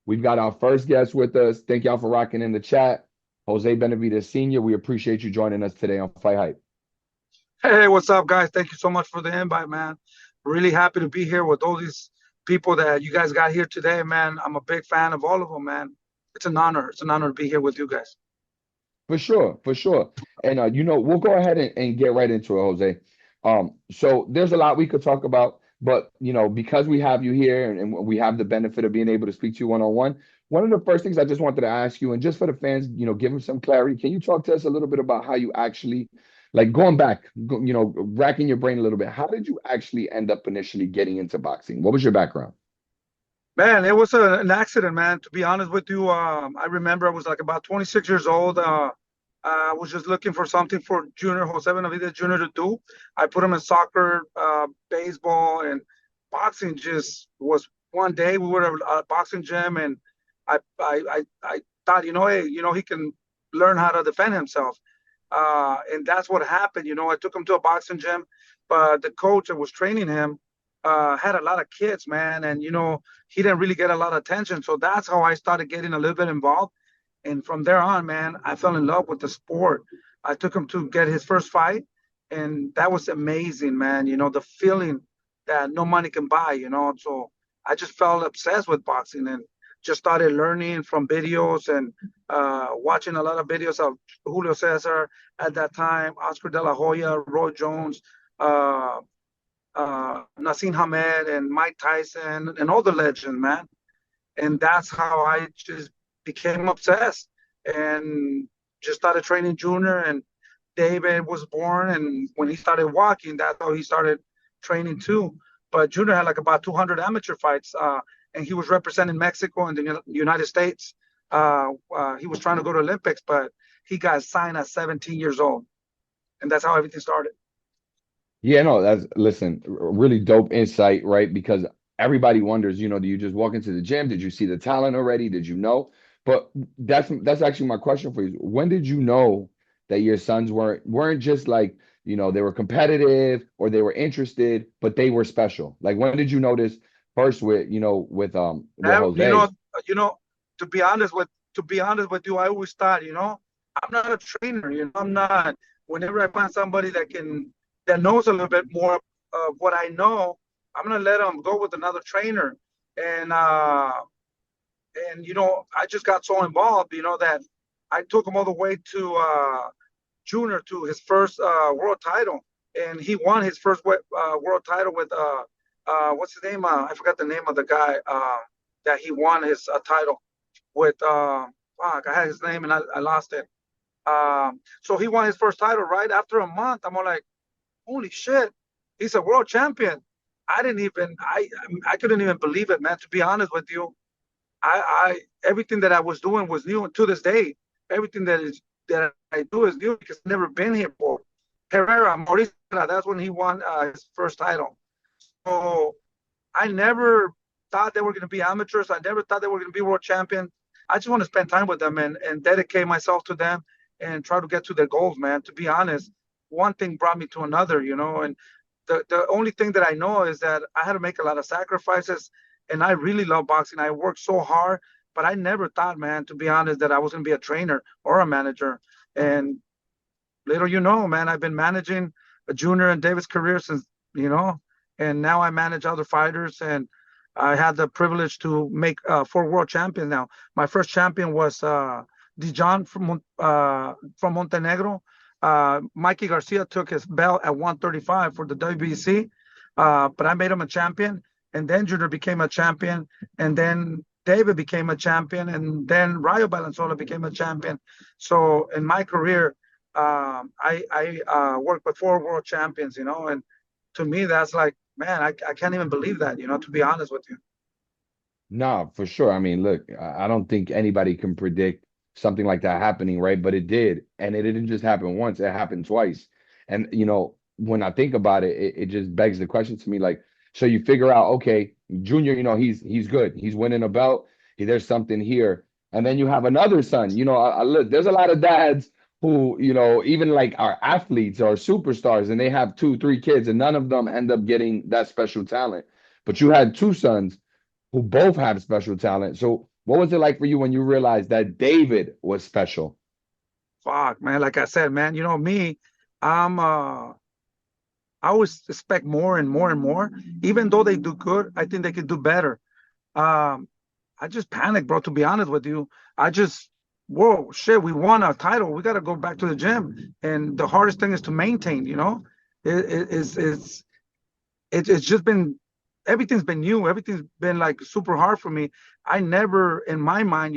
We've got our first guest with us. Thank y'all for rocking in the chat. Jose Benavidez Sr. We appreciate you joining us today on Fight Hype. Hey, what's up, guys? Thank you so much for the invite, man. Really happy to be here with all these people that you guys got here today, man. I'm a big fan of all of them, man. It's an honor. It's an honor to be here with you guys. For sure, for sure. And we'll go ahead and get right into it, Jose. So there's a lot we could talk about, but because we have you here and we have the benefit of being able to speak to you one-on-one, one of the first things I just wanted to ask you, and just for the fans, give them some clarity. Can you talk to us a little bit about how you actually, like going back, racking your brain a little bit, how did you actually end up initially getting into boxing? What was your background? Man, it was an accident, man. To be honest with you, I remember I was like about 26 years old. I was just looking for something for Junior Jose Benavidez Jr. to do. I put him in soccer, baseball, and boxing. Just was one day we were at a boxing gym, and I thought, hey, he can learn how to defend himself. And that's what happened. I took him to a boxing gym, but the coach that was training him had a lot of kids, man, and he didn't really get a lot of attention. So that's how I started getting a little bit involved. And from there on, man, I fell in love with the sport. I took him to get his first fight, and that was amazing, man. The feeling that no money can buy. So I just felt obsessed with boxing and just started learning from videos and watching a lot of videos of Julio Cesar at that time, Oscar De La Hoya, Roy Jones, Nassim Hamed, and Mike Tyson, and all the legends, man. And that's how I just became obsessed and just started training Junior. And David was born, and when he started walking, that's how he started training too. But Junior had like about 200 amateur fights, and he was representing Mexico and the United States. He was trying to go to Olympics, but he got signed at 17 years old, and that's how everything started. Yeah, no, listen, really dope insight, right? Because everybody wonders, do you just walk into the gym? Did you see the talent already? Did you know? But that's actually my question for you. When did you know that your sons weren't just like, they were competitive or they were interested, but they were special? Like when did you notice first with You Jose? know, you know, to be honest with you, I always thought, I'm not a trainer. I'm not. Whenever I find somebody that knows a little bit more of what I know, I'm gonna let them go with another trainer. And I just got so involved, that I took him all the way to Junior to his first world title, and he won his first world title with what's his name? I forgot the name of the guy that he won his title with. Fuck, I had his name and I lost it. So he won his first title right after a month. I'm all like, holy shit, he's a world champion. I couldn't even believe it, man. To be honest with you, I everything that I was doing was new, and to this day, everything that I do is new because I've never been here before. Herrera, Mauricio, that's when he won his first title. So I never thought they were going to be amateurs. I never thought they were going to be world champions. I just want to spend time with them and dedicate myself to them and try to get to their goals, man. To be honest, one thing brought me to another, and the only thing that I know is that I had to make a lot of sacrifices, and I really love boxing. I worked so hard, but I never thought, man, to be honest, that I was going to be a trainer or a manager. And little man, I've been managing a Junior and Davis career since, and now I manage other fighters, and I had the privilege to make 4 world champions now. My first champion was Dijon from Montenegro. Mikey Garcia took his belt at 135 for the WBC, but I made him a champion. And then Junior became a champion, and then David became a champion, and then Rayo Valenzuela became a champion. So in my career, I worked with 4 world champions, and to me, that's like, man, I can't even believe that, to be honest with you. No, for sure. I mean, look, I don't think anybody can predict something like that happening, right? But it did. And it didn't just happen once, it happened twice. And, when I think about it, it just begs the question to me, like, so you figure out, okay, Junior, he's good. He's winning a belt. There's something here. And then you have another son. Look, there's a lot of dads who, even like are athletes or superstars, and they have 2, 3 kids, and none of them end up getting that special talent. But you had 2 sons who both have special talent. So What was it like for you when you realized that David was special? Fuck, man. Like I said, man, you know me, I'm I always expect more and more and more. Even though they do good, I think they could do better. Um, I just panicked, bro, to be honest with you. I just, whoa, shit, we won a title. We got to go back to the gym. And the hardest thing is to maintain, you know? It's just been, everything's been new. Everything's been like super hard for me. I never, in my mind,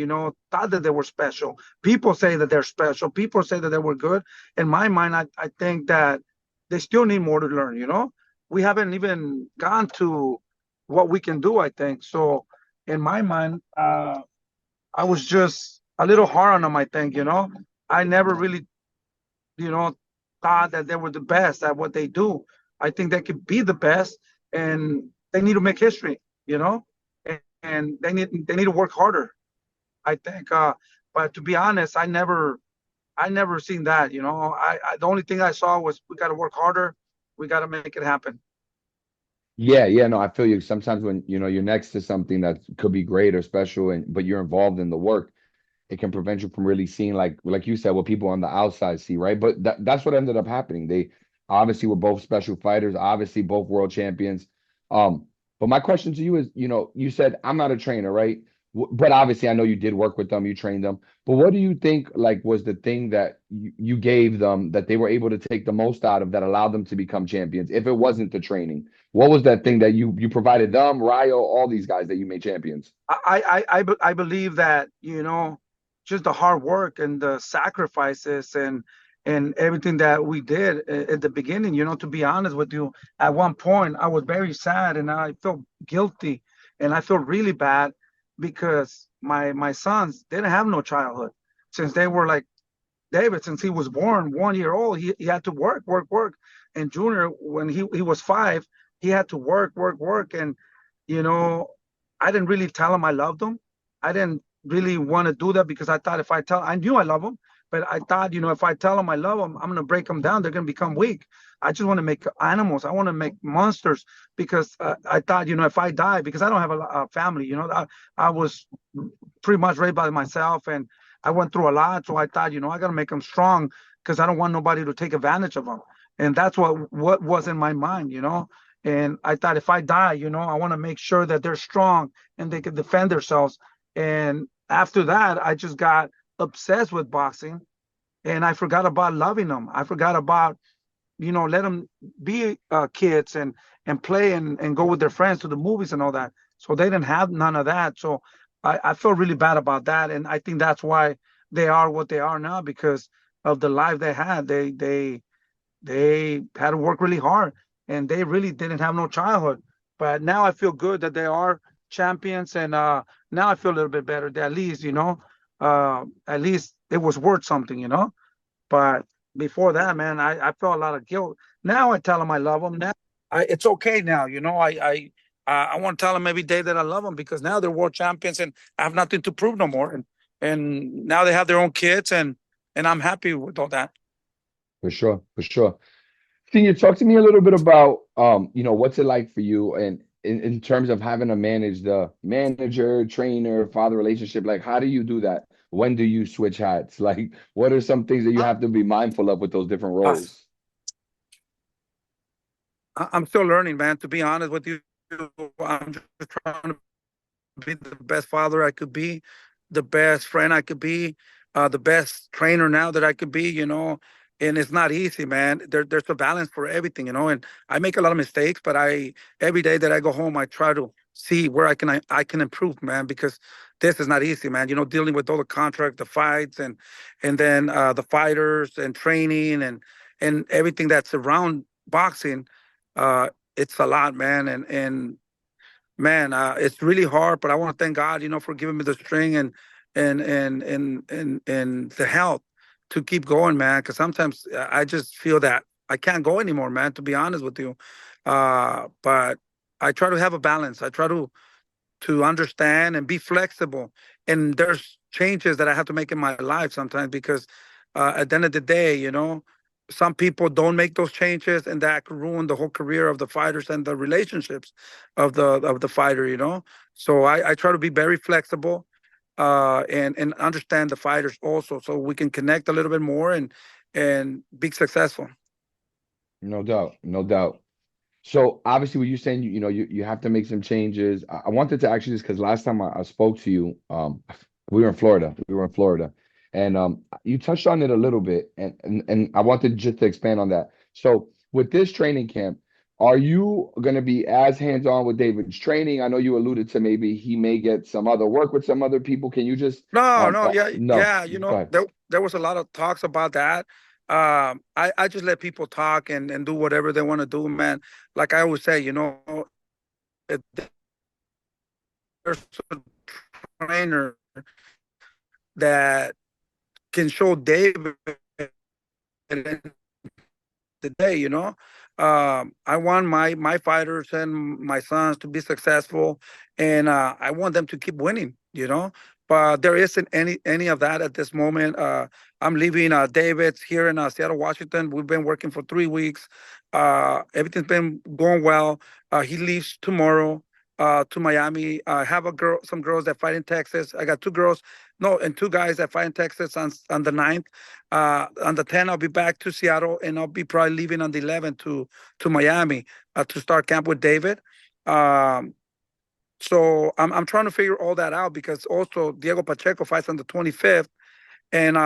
thought that they were special. People say that they're special. People say that they were good. In my mind, I think that they still need more to learn, you know? We haven't even gone to what we can do, I think. So in my mind, I was just a little hard on them, I think, you know? I never really, you know, thought that they were the best at what they do. I think they could be the best, and they need to make history, you know, and they need to work harder. I think. But to be honest, I never seen that. You know, the only thing I saw was we got to work harder. We got to make it happen. Yeah, yeah, no, I feel you. Sometimes when you're next to something that could be great or special, and but you're involved in the work, it can prevent you from really seeing like you said what people on the outside see, right? But that's what ended up happening. They obviously were both special fighters, obviously both world champions. But my question to you is, you said I'm not a trainer, right? But obviously I know you did work with them, you trained them. But what do you think like was the thing that you gave them that they were able to take the most out of that allowed them to become champions? If it wasn't the training, what was that thing that you provided them, Ryo, all these guys that you made champions? I believe that just the hard work and the sacrifices and everything that we did at the beginning. To be honest with you, at one point I was very sad and I felt guilty and I felt really bad because my sons didn't have no childhood since they were like David, since he was born 1 year old, he had to work, work, work. And Junior, when he was 5, he had to work, work, work. And, you know, I didn't really tell him I loved him. I didn't really want to do that because I thought if I knew I love him, but I thought, if I tell them I love them, I'm going to break them down. They're going to become weak. I just want to make animals. I want to make monsters because I thought, if I die, because I don't have a family, I was pretty much raised by myself and I went through a lot. So I thought, I got to make them strong because I don't want nobody to take advantage of them. And that's what was in my mind. And I thought if I die, I want to make sure that they're strong and they can defend themselves. And after that, I just got obsessed with boxing and I forgot about loving them. I forgot about, let them be kids and play and go with their friends to the movies and all that. So they didn't have none of that. So I feel really bad about that. And I think that's why they are what they are now because of the life they had. They had to work really hard and they really didn't have no childhood. But now I feel good that they are champions and now I feel a little bit better. That at least it was worth something. But before that, man, I felt a lot of guilt. Now I tell them I love them. Now it's okay now. I want to tell them every day that I love them because now they're world champions and I have nothing to prove no more. And now they have their own kids and I'm happy with all that. For sure, for sure. Can you talk to me a little bit about what's it like for you and in terms of having to manage the manager, trainer, father relationship? Like, how do you do that? When do you switch hats? Like, what are some things that you have to be mindful of with those different Uh, roles? I'm still learning, man. To be honest with you, I'm just trying to be the best father I could be, the best friend I could be, the best trainer now that I could be. And it's not easy, man. There's a balance for everything. And I make a lot of mistakes, but every day that I go home, I try to see where I can improve, man, because this is not easy, man. Dealing with all the contract, the fights, and then the fighters and training and everything that's around boxing. It's a lot, man, and man, it's really hard, but I want to thank God, for giving me the string and the health to keep going, man. Because sometimes I just feel that I can't go anymore, man. To be honest with you, but I try to have a balance. I try to understand and be flexible. And there's changes that I have to make in my life sometimes because at the end of the day, some people don't make those changes and that could ruin the whole career of the fighters and the relationships of the fighter. So I try to be very flexible and understand the fighters also, so we can connect a little bit more and be successful. No doubt, no doubt. So obviously, what you're saying, you have to make some changes. I wanted to actually just because last time I spoke to you, we were in Florida. We were in Florida, and you touched on it a little bit, and I wanted just to expand on that. So with this training camp, are you going to be as hands-on with David's training? I know you alluded to maybe he may get some other work with some other people. Can you just No, no, yeah, no, yeah. go ahead. There was a lot of talks about that. I just let people talk and do whatever they want to do, man. Like I always say, if there's a trainer that can show David the day, I want my fighters and my sons to be successful, and I want them to keep winning. But there isn't any of that at this moment. I'm leaving David's here in Seattle, Washington. We've been working for 3 weeks. Everything's been going well. He leaves tomorrow to Miami. I have some girls that fight in Texas. I got two girls, no, and two guys that fight in Texas on the 9th. On the 10th, I'll be back to Seattle, and I'll be probably leaving on the 11th to Miami to start camp with David. Um, so I'm trying to figure all that out because also Diego Pacheco fights on the 25th, and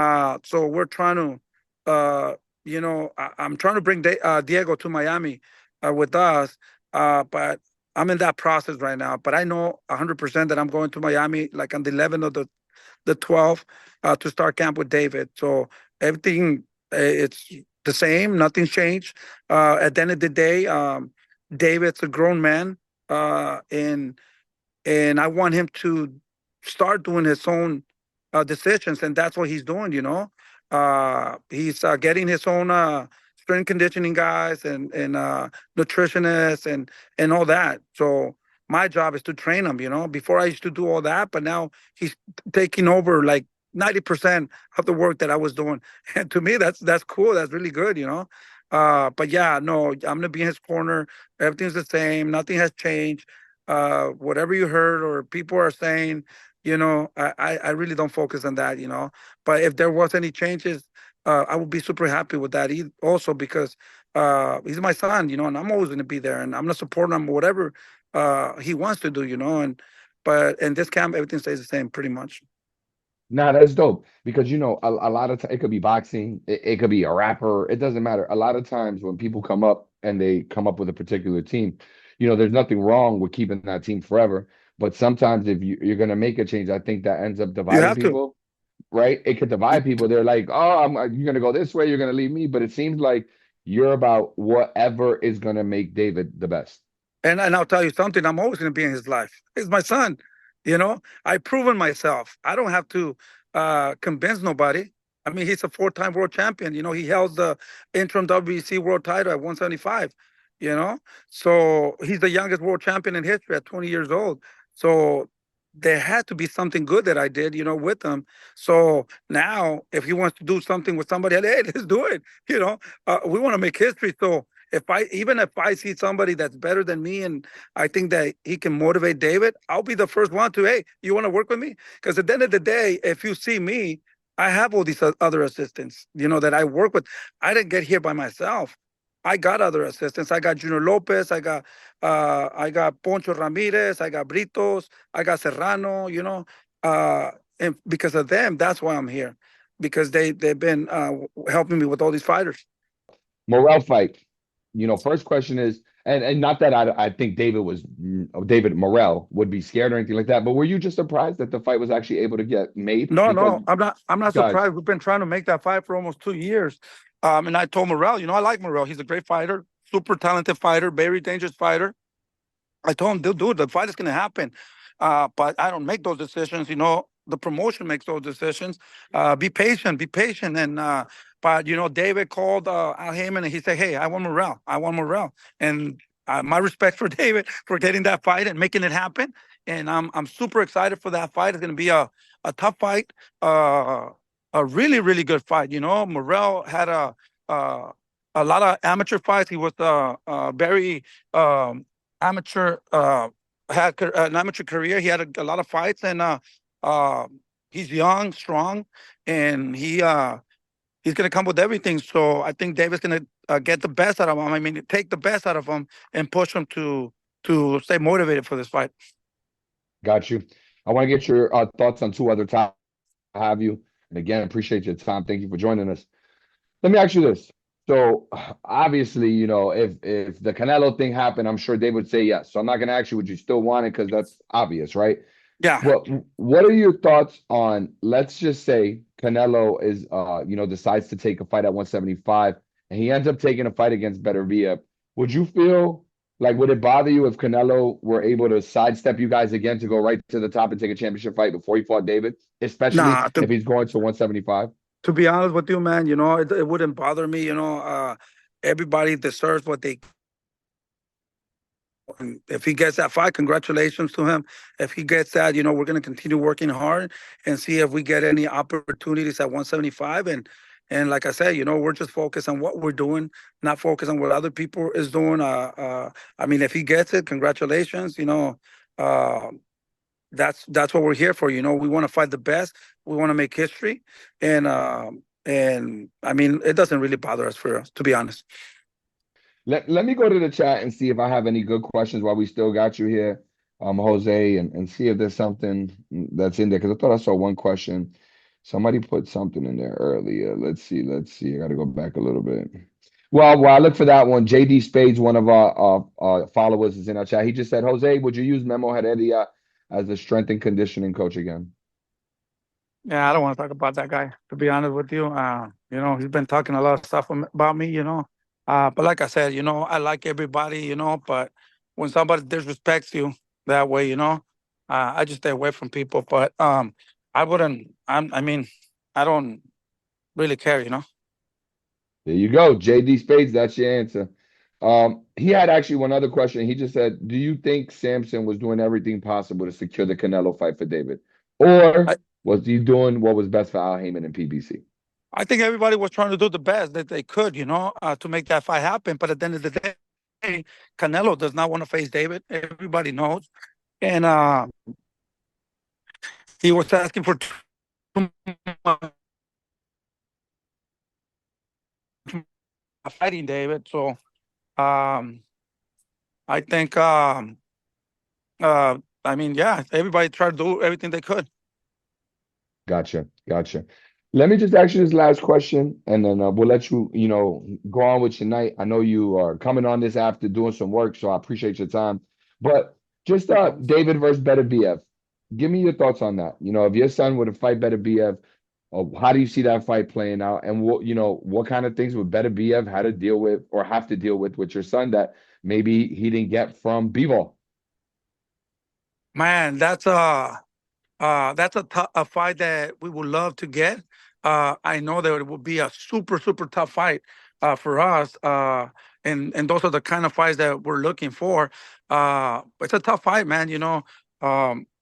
so we're trying to, I'm trying to bring Diego to Miami with us, but I'm in that process right now. But I know 100% that I'm going to Miami like on the 11th or the 12th to start camp with David. So everything it's the same, nothing's changed. At the end of the day, David's a grown man, and I want him to start doing his own decisions, and that's what he's doing. He's getting his own strength conditioning guys and nutritionists and all that. So my job is to train him. Before I used to do all that, but now he's taking over like 90% of the work that I was doing, and to me that's cool. That's really good. But yeah, no, I'm gonna be in his corner. Everything's the same. Nothing has changed. Whatever you heard or people are saying, I really don't focus on that. But if there was any changes, I would be super happy with that also because he's my son, and I'm always going to be there and I'm going to support him whatever he wants to do. But in this camp, everything stays the same pretty much. Nah, that's dope because a lot of it could be boxing, it could be a rapper, it doesn't matter. A lot of times when people come up and they come up with a particular team, there's nothing wrong with keeping that team forever. But sometimes if you're gonna make a change, I think that ends up You dividing have to. people, right? It could divide people. They're like, oh, you're gonna go this way, you're gonna leave me. But it seems like you're about whatever is gonna make David the best. And I'll tell you something, I'm always going to be in his life. He's my son. I've proven myself. I don't have to convince nobody. I mean, he's a four-time world champion. He held the interim WBC world title at 175. So he's the youngest world champion in history at 20 years old. So there had to be something good that I did, with him. So now, if he wants to do something with somebody, hey, let's do it. We want to make history. So even if I see somebody that's better than me and I think that he can motivate David, I'll be the first one to, hey, you want to work with me? Because at the end of the day, if you see me, I have all these other assistants, that I work with. I didn't get here by myself. I got other assistants. I got Junior Lopez. I got Poncho Ramirez. I got Britos. I got Serrano. And because of them, that's why I'm here, because they've been helping me with all these fighters. Morrell fight. First question is, and not that I think David Morrell would be scared or anything like that, but were you just surprised that the fight was actually able to get made? No, Because no, I'm not. I'm not guys, surprised. We've been trying to make that fight for almost 2 years. And I told Morrell, I like Morrell. He's a great fighter, super talented fighter, very dangerous fighter. I told him, dude, the fight is going to happen. But I don't make those decisions. The promotion makes those decisions. Be patient, be patient. But David called Al Heyman and he said, hey, I want Morrell. I want Morrell. And my respect for David for getting that fight and making it happen. And I'm super excited for that fight. It's going to be a tough fight, a really, really good fight. Morrell had uh, a lot of amateur fights. He was very amateur, had an amateur career. He had a lot of fights, and he's young, strong, and he's gonna come with everything. So I think David's gonna get the best out of him. I mean, take the best out of him and push him to stay motivated for this fight. Got you. I want to get your thoughts on two other topics. I have you. And again, appreciate your time. Thank you for joining us. Let me ask you this. So obviously, if the Canelo thing happened, I'm sure Dave would say yes. So I'm not going to ask you would you still want it because that's obvious, right? Yeah. But what are your thoughts on, let's just say Canelo is decides to take a fight at 175 and he ends up taking a fight against Beterbiev. Would you feel like would it bother you if Canelo were able to sidestep you guys again to go right to the top and take a championship fight before he fought David, especially Nah, if he's going to 175? to be honest with you, man, it wouldn't bother me. Everybody deserves what they. And if he gets that fight, congratulations to him. If he gets that, we're going to continue working hard and see if we get any opportunities at 175. And like I said, we're just focused on what we're doing, not focused on what other people is doing. I mean, if he gets it, congratulations. Uh, that's what we're here for. We want to fight the best. We want to make history, and I mean, it doesn't really bother us, for us, to be honest. Let me go to the chat and see if I have any good questions while we still got you here, Jose, and see if there's something that's in there. Because I thought I saw one question. Somebody put something in there earlier. Let's see. I got to go back a little bit. Well, while I look for that one, JD Spades, one of our followers, is in our chat. He just said, Jose, would you use Memo Heredia as a strength and conditioning coach again? Yeah, I don't want to talk about that guy, to be honest with you. He's been talking a lot of stuff about me, but like I said, I like everybody, but when somebody disrespects you that way, I just stay away from people. But I wouldn't, I mean, I don't really care. There you go. JD Spades, that's your answer. He had actually one other question. He just said, do you think Samson was doing everything possible to secure the Canelo fight for David? Or I, was he doing what was best for Al Heyman and PBC? I think everybody was trying to do the best that they could, to make that fight happen. But at the end of the day, Canelo does not want to face David. Everybody knows. And he was asking for too much fighting David. So um, I think, I mean, yeah, everybody tried to do everything they could. Gotcha. Let me just ask you this last question, and then we'll let you, go on with your night. I know you are coming on this after doing some work, so I appreciate your time. But just No problem. David versus Beterbiev, give me your thoughts on that. If your son were to fight Beterbiev, how do you see that fight playing out? And what kind of things would Beterbiev had to deal with or have to deal with your son that maybe he didn't get from Bivol? Man, that's a fight that we would love to get. I know that it would be a super, super tough fight for us. And those are the kind of fights that we're looking for. It's a tough fight, man.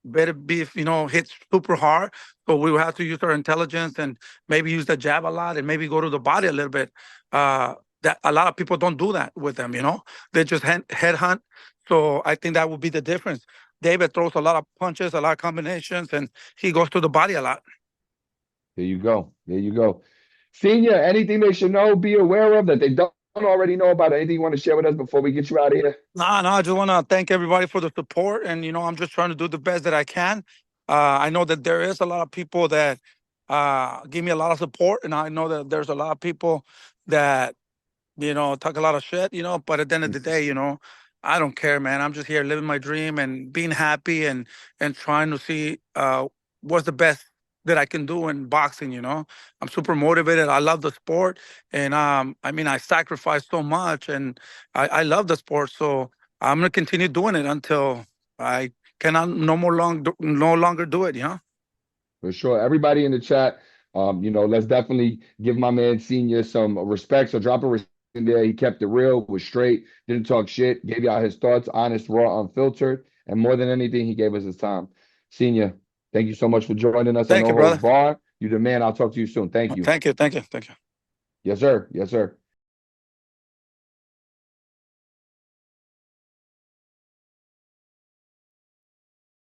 Better beef, hits super hard. So we will have to use our intelligence and maybe use the jab a lot and maybe go to the body a little bit. That a lot of people don't do that with them, They just head hunt. So I think that would be the difference. David throws a lot of punches, a lot of combinations, and he goes to the body a lot. There you go. Senior, anything they should know, be aware of that they don't already know about? Anything you want to share with us before we get you out of here? No, I just want to thank everybody for the support, and I'm just trying to do the best that I can. I know that there is a lot of people that give me a lot of support, and I know that there's a lot of people that talk a lot of shit, but at the end of the day, I don't care, man. I'm just here living my dream and being happy and trying to see what's the best that I can do in boxing, I'm super motivated. I love the sport. And I mean, I sacrifice so much and I love the sport. So I'm gonna continue doing it until I cannot no longer do it, For sure. Everybody in the chat, let's definitely give my man Senior some respect. So drop a respect in there. He kept it real, was straight, didn't talk shit, gave y'all his thoughts, honest, raw, unfiltered. And more than anything, he gave us his time. Senior, thank you so much for joining us on Thank No you, Holds brother. Bar. You the man. I'll talk to you soon. Thank you. Thank you. Yes, sir.